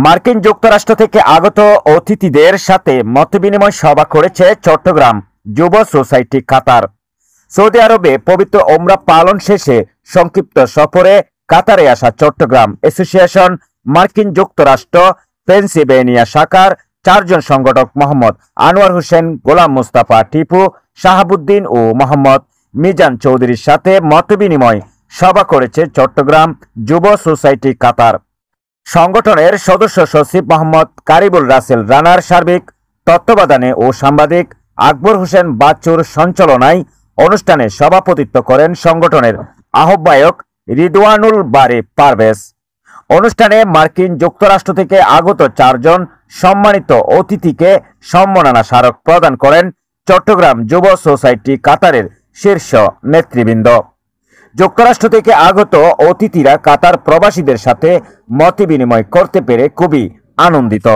মার্কিন যুক্তরাষ্ট্র থেকে আগত অতিথিদের সাথে মতবিনিময় সভা করেছে চট্টগ্রাম যুব সোসাইটি কাতার। সৌদি আরবে পবিত্র ওমরা পালন শেষে সংক্ষিপ্ত সফরে কাতারে আসা চট্টগ্রাম অ্যাসোসিয়েশন মার্কিন যুক্তরাষ্ট্র পেনসিলভেনিয়া শাখার 4 জন সংগঠক মোহাম্মদ আনোয়ার হোসেন, গোলাম মুস্তাফা টিপু, শাহাবুদ্দিন ও মোহাম্মদ মিজান চৌধুরীর সাথে মতবিনিময় সভা করেছে চট্টগ্রাম যুব সোসাইটি কাতার। সংগঠনের সদস্য সচিব মোহাম্মদ কারিবুল রাসেল রানার সার্বিক তত্ত্বাবধানে ও সাংবাদিক আকবর হোসেন বাচ্চুর সঞ্চালনায় অনুষ্ঠানে সভাপতিত্ব করেন সংগঠনের আহ্বায়ক রিদওয়ানুল বারী পারভেজ। অনুষ্ঠানে মার্কিন যুক্তরাষ্ট্র থেকে আগত 4 জন সম্মানিত অতিথিকে সম্মাননা স্মারক প্রদান করেন চট্টগ্রাম যুব সোসাইটি কাতারের শীর্ষ নেতৃবৃন্দ। যুক্তরাষ্ট্র থেকে আগত অতিথিরা কাতার প্রবাসীদের সাথে মতবিনিময় করতে পেরে খুবই আনন্দিত।